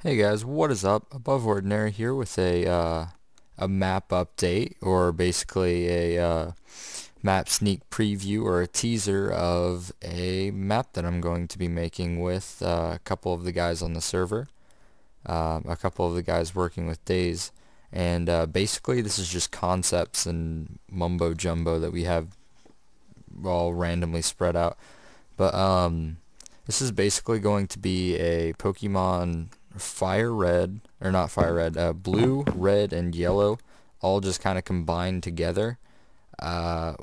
Hey guys, what is up? Above Ordinary here with a map update, or basically a map sneak preview or a teaser of a map that I'm going to be making with a couple of the guys on the server, a couple of the guys working with Daze, and basically this is just concepts and mumbo jumbo that we have all randomly spread out. But this is basically going to be a Pokemon Fire Red, or not Fire Red, Blue, Red, and Yellow, all just kind of combined together. Uh,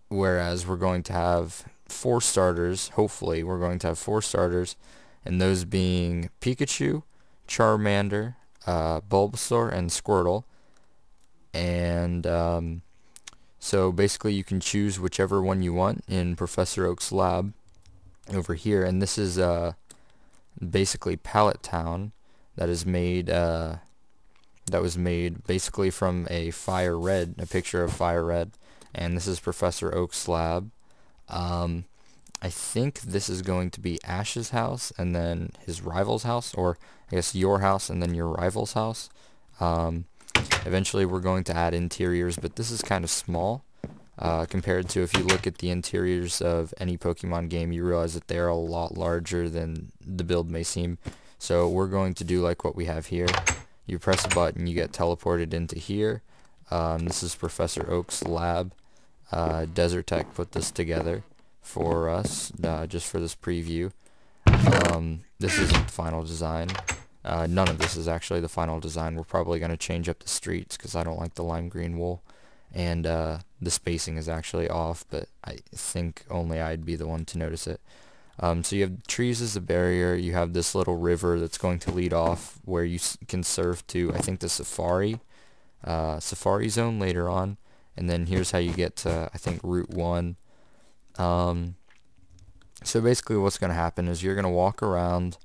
Whereas we're going to have four starters. Hopefully, we're going to have four starters, and those being Pikachu, Charmander, Bulbasaur, and Squirtle. And so basically, you can choose whichever one you want in Professor Oak's lab over here, and this is basically Pallet Town that is made that was made basically from a picture of Fire Red, and this is Professor Oak's lab. I think this is going to be Ash's house and then his rival's house, or I guess your house and then your rival's house. Eventually we're going to add interiors, but this is kind of small. Compared to, if you look at the interiors of any Pokemon game, you realize that they're a lot larger than the build may seem. So we're going to do like what we have here. You press a button, you get teleported into here. This is Professor Oak's lab. Desert Tech put this together for us, just for this preview. This isn't the final design. None of this is actually the final design. We're probably going to change up the streets because I don't like the lime green wool. And the spacing is actually off, but I think only I'd be the one to notice it. So you have trees as a barrier. You have this little river that's going to lead off where you can surf to, I think, the safari zone later on. And then here's how you get to, I think, Route 1. So basically what's going to happen is you're going to walk around,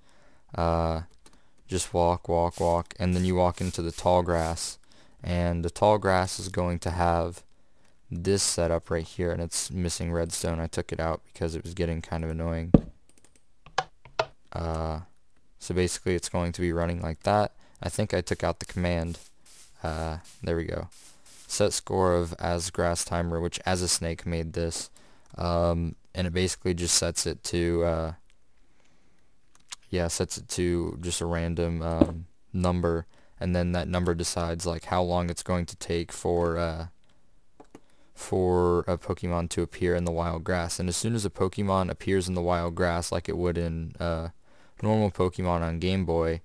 just walk, and then you walk into the tall grass. And the tall grass is going to have this setup right here, and it's missing redstone. I took it out because it was getting kind of annoying. So basically it's going to be running like that. I think I took out the command. There we go. Set score of as grass timer, which as a snake made this. And it basically just sets it to just a random number. And then that number decides like how long it's going to take for a Pokemon to appear in the wild grass. And as soon as a Pokemon appears in the wild grass, like it would in normal Pokemon on Game Boy,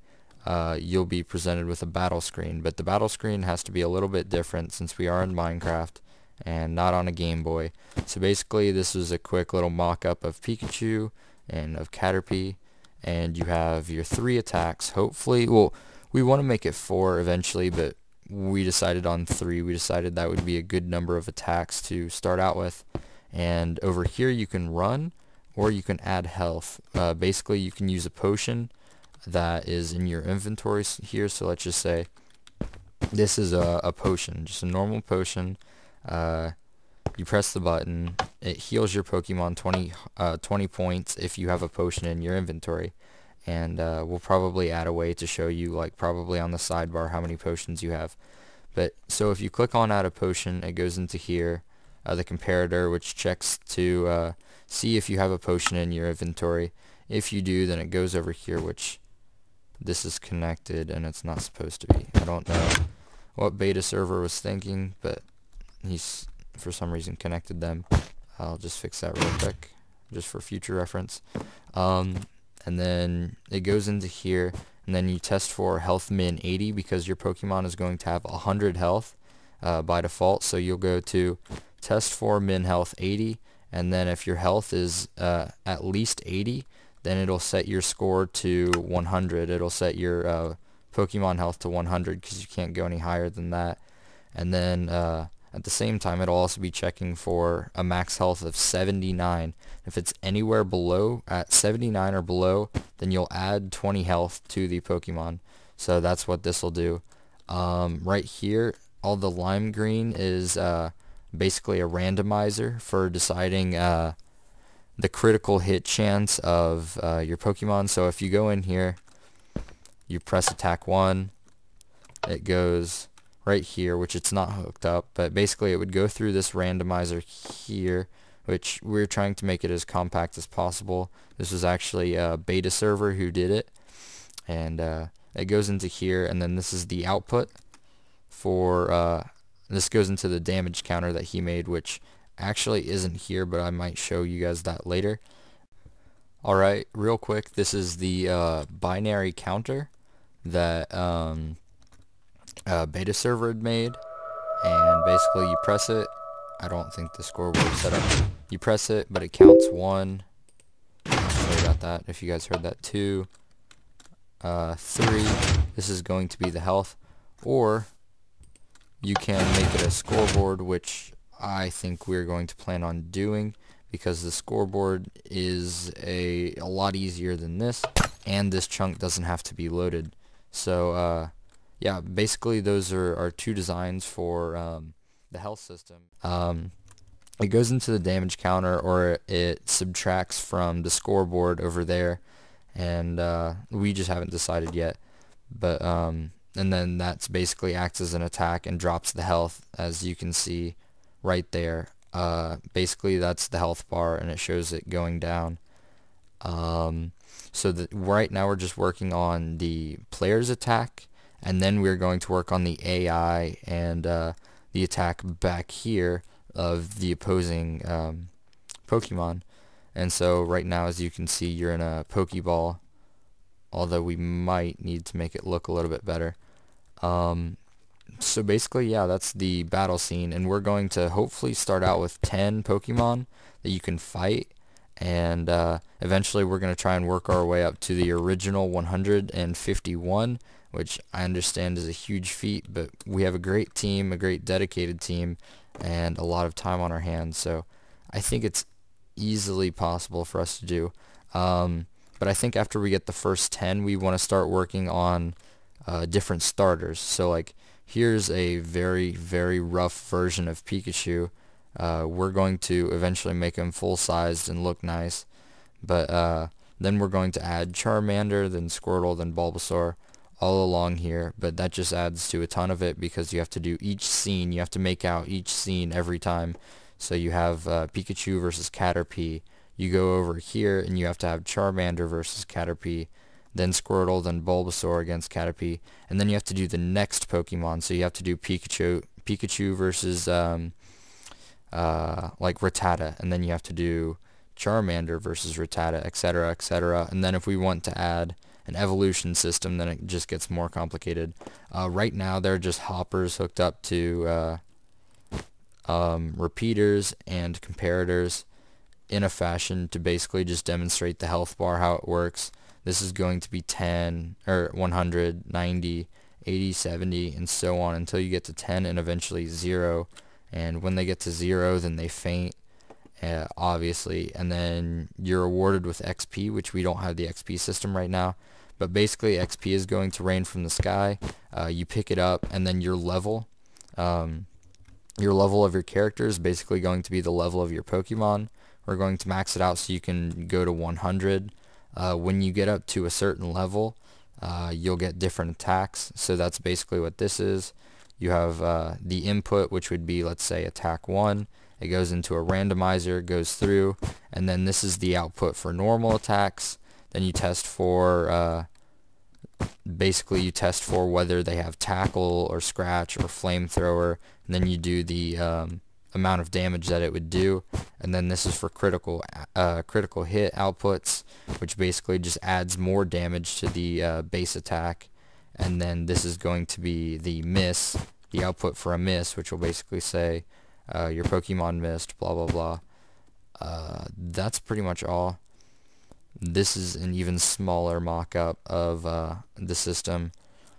you'll be presented with a battle screen. But the battle screen has to be a little bit different since we are in Minecraft and not on a Game Boy. So basically this is a quick little mock-up of Pikachu and of Caterpie, and you have your 3 attacks. Hopefully, well, we want to make it 4 eventually, but we decided on 3. We decided that would be a good number of attacks to start out with. And over here you can run, or you can add health. Basically you can use a potion that is in your inventory here. So let's just say this is a potion, just a normal potion. You press the button, it heals your Pokemon 20 points if you have a potion in your inventory. And we'll probably add a way to show you, like probably on the sidebar, how many potions you have. But so if you click on add a potion, it goes into here, the comparator, which checks to see if you have a potion in your inventory. If you do, then it goes over here, which this is connected and it's not supposed to be. I don't know what beta server was thinking, but he's for some reason connected them. I'll just fix that real quick just for future reference. And then it goes into here, and then you test for health min 80 because your Pokemon is going to have 100 health by default. So you'll go to test for min health 80, and then if your health is at least 80, then it'll set your score to 100. It'll set your Pokemon health to 100 because you can't go any higher than that. And then at the same time, it'll also be checking for a max health of 79. If it's anywhere below, at 79 or below, then you'll add 20 health to the Pokemon. So that's what this will do. Right here, all the lime green is basically a randomizer for deciding the critical hit chance of your Pokemon. So if you go in here you press attack 1, it goes right here, which it's not hooked up, but basically it would go through this randomizer here, which we're trying to make it as compact as possible. This was actually a beta server who did it, and it goes into here, and then this is the output for this goes into the damage counter that he made, which actually isn't here, but I might show you guys that later. Alright, real quick, this is the binary counter that beta server had made, and basically you press it. I don't think the scoreboard is set up. You press it, but it counts 1. Sorry about that, if you guys heard that. 2, 3. This is going to be the health, or you can make it a scoreboard, which I think we're going to plan on doing, because the scoreboard is a lot easier than this, and this chunk doesn't have to be loaded. So yeah, basically those are our two designs for the health system. It goes into the damage counter, or it subtracts from the scoreboard over there, and we just haven't decided yet. But and then that's basically acts as an attack and drops the health, as you can see right there. Basically that's the health bar, and it shows it going down. So that right now we're just working on the player's attack, and then we're going to work on the AI and the attack back here of the opposing Pokemon. And so right now, as you can see, you're in a Pokeball, although we might need to make it look a little bit better. So basically, yeah, that's the battle scene, and we're going to hopefully start out with 10 Pokemon that you can fight, and eventually we're going to try and work our way up to the original 151, which I understand is a huge feat, but we have a great team, a great dedicated team, and a lot of time on our hands, so I think it's easily possible for us to do. But I think after we get the first 10, we want to start working on different starters. So like, here's a very, very rough version of Pikachu. We're going to eventually make him full-sized and look nice, but then we're going to add Charmander, then Squirtle, then Bulbasaur all along here, but that just adds to a ton of it, because you have to do each scene, you have to make out each scene every time. So you have Pikachu versus Caterpie, you go over here and you have to have Charmander versus Caterpie, then Squirtle, then Bulbasaur against Caterpie, and then you have to do the next Pokemon. So you have to do Pikachu versus like Rattata, and then you have to do Charmander versus Rattata, etc., etc. And then if we want to add an evolution system, then it just gets more complicated. Right now they're just hoppers hooked up to repeaters and comparators in a fashion to basically just demonstrate the health bar, how it works. This is going to be 10 or 100, 90, 80, 70, and so on until you get to 10 and eventually 0. And when they get to 0, then they faint, obviously, and then you're awarded with XP, which we don't have the XP system right now. But basically XP is going to rain from the sky. You pick it up, and then your level of your character is basically going to be the level of your Pokemon. We're going to max it out so you can go to 100. When you get up to a certain level, you'll get different attacks. So that's basically what this is. You have the input, which would be, let's say, attack 1. It goes into a randomizer, goes through, and then this is the output for normal attacks. Then you test for, basically you test for whether they have tackle or scratch or flamethrower, and then you do the amount of damage that it would do. And then this is for critical hit outputs, which basically just adds more damage to the base attack. And then this is going to be the miss, the output for a miss, which will basically say your Pokemon missed, blah blah blah. That's pretty much all. This is an even smaller mock-up of the system.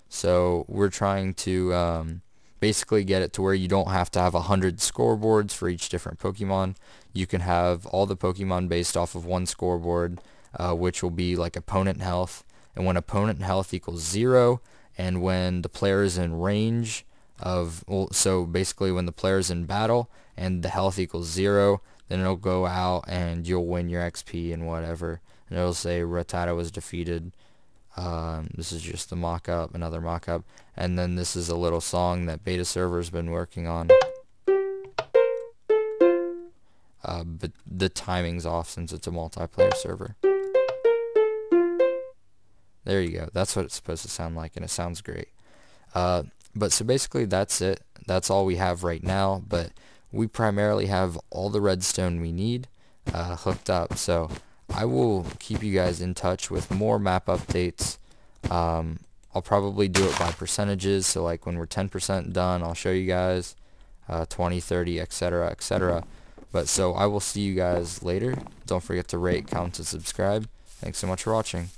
So we're trying to basically get it to where you don't have to have 100 scoreboards for each different Pokemon. You can have all the Pokemon based off of one scoreboard, which will be like opponent health. And when opponent health equals 0, and when the player is in range of, well, so basically when the player is in battle and the health equals 0, then it'll go out and you'll win your XP and whatever. And it'll say Rattata was defeated. This is just a mock-up, another mock-up, and then this is a little song that beta server's been working on. But the timing's off since it's a multiplayer server. There you go. That's what it's supposed to sound like, and it sounds great. But so basically that's it. That's all we have right now, but we primarily have all the redstone we need hooked up. So I will keep you guys in touch with more map updates. I'll probably do it by percentages, so like when we're 10% done, I'll show you guys 20, 30, etc., etc. But so I will see you guys later. Don't forget to rate, comment, and subscribe. Thanks so much for watching.